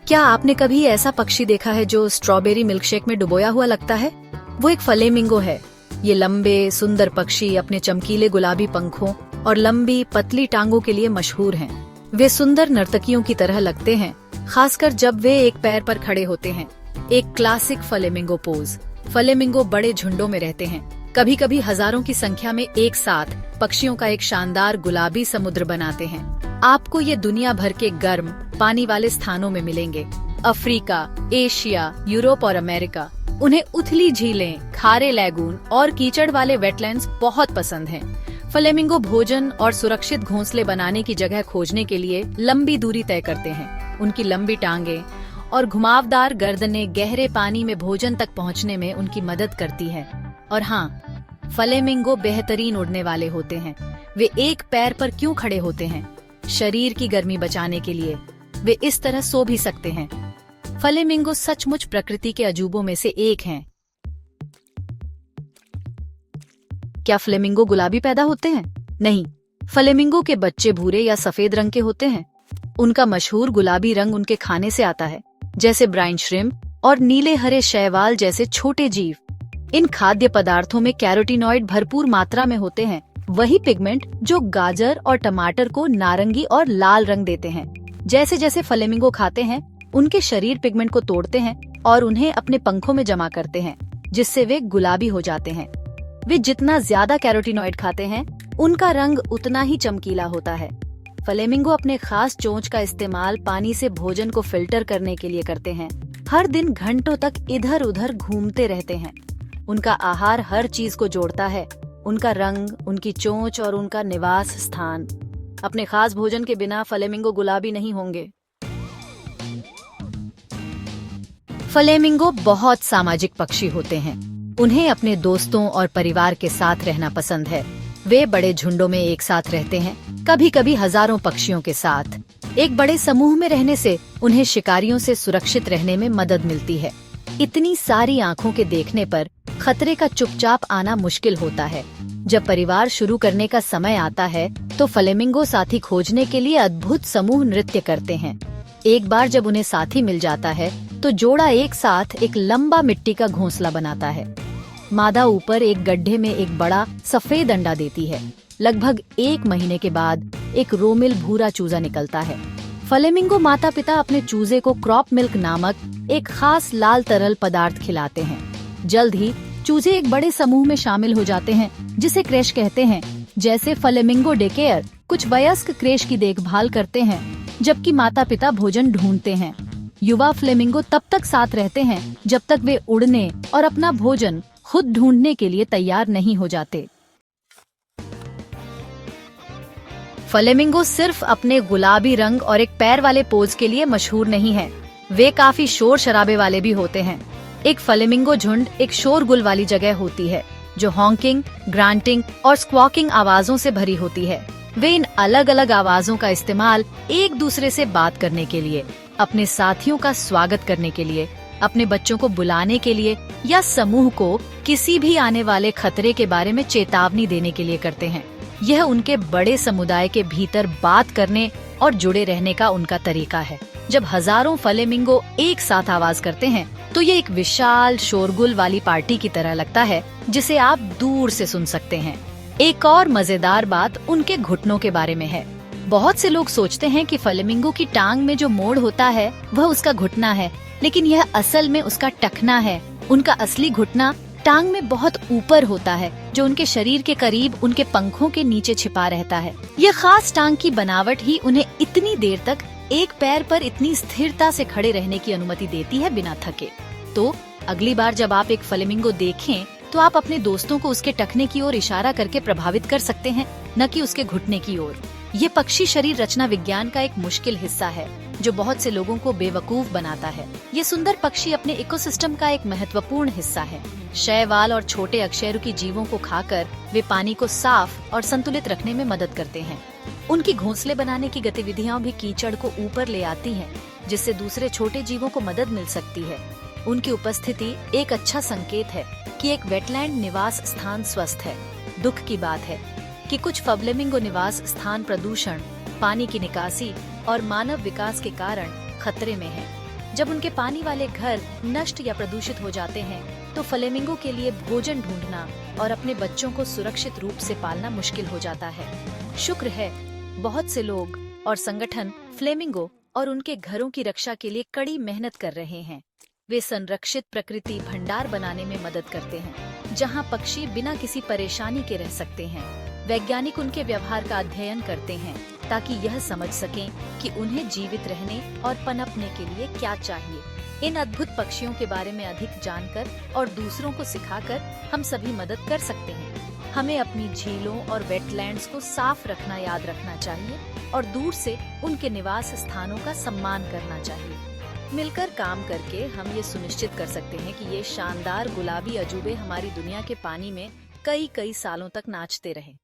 क्या आपने कभी ऐसा पक्षी देखा है जो स्ट्रॉबेरी मिल्कशेक में डुबोया हुआ लगता है? वो एक फ्लेमिंगो है। ये लंबे सुंदर पक्षी अपने चमकीले गुलाबी पंखों और लंबी पतली टांगों के लिए मशहूर हैं। वे सुंदर नर्तकियों की तरह लगते हैं, खासकर जब वे एक पैर पर खड़े होते हैं। एक क्लासिक फ्लेमिंगो पोज। फ्लेमिंगो बड़े झुंडों में रहते हैं, कभी कभी हजारों की संख्या में एक साथ पक्षियों का एक शानदार गुलाबी समुद्र बनाते हैं। आपको ये दुनिया भर के गर्म पानी वाले स्थानों में मिलेंगे। अफ्रीका, एशिया, यूरोप और अमेरिका। उन्हें उथली झीलें, खारे लैगून और कीचड़ वाले वेटलैंड्स बहुत पसंद हैं। फ्लेमिंगो भोजन और सुरक्षित घोंसले बनाने की जगह खोजने के लिए लंबी दूरी तय करते हैं। उनकी लंबी टांगें और घुमावदार गर्दनें गहरे पानी में भोजन तक पहुंचने में उनकी मदद करती है। और हाँ, फ्लेमिंगो बेहतरीन उड़ने वाले होते हैं। वे एक पैर पर क्यों खड़े होते हैं? शरीर की गर्मी बचाने के लिए। वे इस तरह सो भी सकते हैं। फ्लेमिंगो सचमुच प्रकृति के अजूबों में से एक हैं। क्या फ्लेमिंगो गुलाबी पैदा होते हैं? नहीं, फ्लेमिंगो के बच्चे भूरे या सफेद रंग के होते हैं। उनका मशहूर गुलाबी रंग उनके खाने से आता है, जैसे ब्राइन श्रिम्प और नीले हरे शैवाल जैसे छोटे जीव। इन खाद्य पदार्थों में कैरोटीनॉइड भरपूर मात्रा में होते हैं, वही पिगमेंट जो गाजर और टमाटर को नारंगी और लाल रंग देते हैं। जैसे जैसे फ्लेमिंगो खाते हैं, उनके शरीर पिगमेंट को तोड़ते हैं और उन्हें अपने पंखों में जमा करते हैं, जिससे वे गुलाबी हो जाते हैं। वे जितना ज्यादा कैरोटीनॉइड खाते हैं, उनका रंग उतना ही चमकीला होता है। फ्लेमिंगो अपने खास चोंच का इस्तेमाल पानी से भोजन को फिल्टर करने के लिए करते हैं। हर दिन घंटों तक इधर उधर घूमते रहते हैं। उनका आहार हर चीज को जोड़ता है, उनका रंग, उनकी चोंच और उनका निवास स्थान। अपने खास भोजन के बिना फ्लेमिंगो गुलाबी नहीं होंगे। फ्लेमिंगो बहुत सामाजिक पक्षी होते हैं। उन्हें अपने दोस्तों और परिवार के साथ रहना पसंद है। वे बड़े झुंडों में एक साथ रहते हैं, कभी कभी हजारों पक्षियों के साथ। एक बड़े समूह में रहने से उन्हें शिकारियों से सुरक्षित रहने में मदद मिलती है। इतनी सारी आंखों के देखने पर खतरे का चुपचाप आना मुश्किल होता है। जब परिवार शुरू करने का समय आता है, तो फ्लेमिंगो साथी खोजने के लिए अद्भुत समूह नृत्य करते हैं। एक बार जब उन्हें साथी मिल जाता है, तो जोड़ा एक साथ एक लंबा मिट्टी का घोंसला बनाता है। मादा ऊपर एक गड्ढे में एक बड़ा सफेद अंडा देती है। लगभग 1 महीने के बाद एक रोमिल भूरा चूजा निकलता है। फ्लेमिंगो माता पिता अपने चूजे को क्रॉप मिल्क नामक एक खास लाल तरल पदार्थ खिलाते हैं। जल्द ही चूजे एक बड़े समूह में शामिल हो जाते हैं, जिसे क्रैश कहते हैं। जैसे फ्लेमिंगो डे केयर कुछ वयस्क क्रैश की देखभाल करते हैं, जबकि माता पिता भोजन ढूंढते हैं। युवा फ्लेमिंगो तब तक साथ रहते हैं जब तक वे उड़ने और अपना भोजन खुद ढूंढने के लिए तैयार नहीं हो जाते। फ्लेमिंगो सिर्फ अपने गुलाबी रंग और एक पैर वाले पोज के लिए मशहूर नहीं है। वे काफी शोर शराबे वाले भी होते हैं। एक फ्लेमिंगो झुंड एक शोरगुल वाली जगह होती है, जो हॉकिंग, ग्रांटिंग और स्क्वॉकिंग आवाजों से भरी होती है। वे इन अलग अलग आवाजों का इस्तेमाल एक दूसरे से बात करने के लिए, अपने साथियों का स्वागत करने के लिए, अपने बच्चों को बुलाने के लिए या समूह को किसी भी आने वाले खतरे के बारे में चेतावनी देने के लिए करते हैं। यह उनके बड़े समुदाय के भीतर बात करने और जुड़े रहने का उनका तरीका है। जब हजारों फ्लेमिंगो एक साथ आवाज करते हैं, तो ये एक विशाल शोरगुल वाली पार्टी की तरह लगता है, जिसे आप दूर से सुन सकते हैं। एक और मजेदार बात उनके घुटनों के बारे में है। बहुत से लोग सोचते हैं कि फ्लेमिंगो की टांग में जो मोड़ होता है वह उसका घुटना है, लेकिन यह असल में उसका टखना है। उनका असली घुटना टांग में बहुत ऊपर होता है, जो उनके शरीर के करीब उनके पंखों के नीचे छिपा रहता है। यह खास टांग की बनावट ही उन्हें इतनी देर तक एक पैर पर इतनी स्थिरता से खड़े रहने की अनुमति देती है बिना थके। तो अगली बार जब आप एक फ्लेमिंगो देखें, तो आप अपने दोस्तों को उसके टखने की ओर इशारा करके प्रभावित कर सकते हैं, न कि उसके घुटने की ओर। ये पक्षी शरीर रचना विज्ञान का एक मुश्किल हिस्सा है, जो बहुत से लोगों को बेवकूफ बनाता है। ये सुंदर पक्षी अपने इकोसिस्टम का एक महत्वपूर्ण हिस्सा है। शैवाल और छोटे अकशेरुकी जीवों को खाकर वे पानी को साफ और संतुलित रखने में मदद करते हैं। उनकी घोंसले बनाने की गतिविधियां भी कीचड़ को ऊपर ले आती हैं, जिससे दूसरे छोटे जीवों को मदद मिल सकती है। उनकी उपस्थिति एक अच्छा संकेत है कि एक वेटलैंड निवास स्थान स्वस्थ है। दुख की बात है कि कुछ फ्लेमिंगो निवास स्थान प्रदूषण, पानी की निकासी और मानव विकास के कारण खतरे में है। जब उनके पानी वाले घर नष्ट या प्रदूषित हो जाते हैं तो फ्लेमिंगो के लिए भोजन ढूंढना और अपने बच्चों को सुरक्षित रूप से पालना मुश्किल हो जाता है। शुक्र है, बहुत से लोग और संगठन फ्लेमिंगो और उनके घरों की रक्षा के लिए कड़ी मेहनत कर रहे हैं। वे संरक्षित प्रकृति भंडार बनाने में मदद करते हैं, जहां पक्षी बिना किसी परेशानी के रह सकते हैं। वैज्ञानिक उनके व्यवहार का अध्ययन करते हैं ताकि यह समझ सकें कि उन्हें जीवित रहने और पनपने के लिए क्या चाहिए। इन अद्भुत पक्षियों के बारे में अधिक जानकर और दूसरों को सिखाकर हम सभी मदद कर सकते हैं। हमें अपनी झीलों और वेटलैंड्स को साफ रखना याद रखना चाहिए और दूर से उनके निवास स्थानों का सम्मान करना चाहिए। मिलकर काम करके हम ये सुनिश्चित कर सकते हैं कि ये शानदार गुलाबी अजूबे हमारी दुनिया के पानी में कई सालों तक नाचते रहें।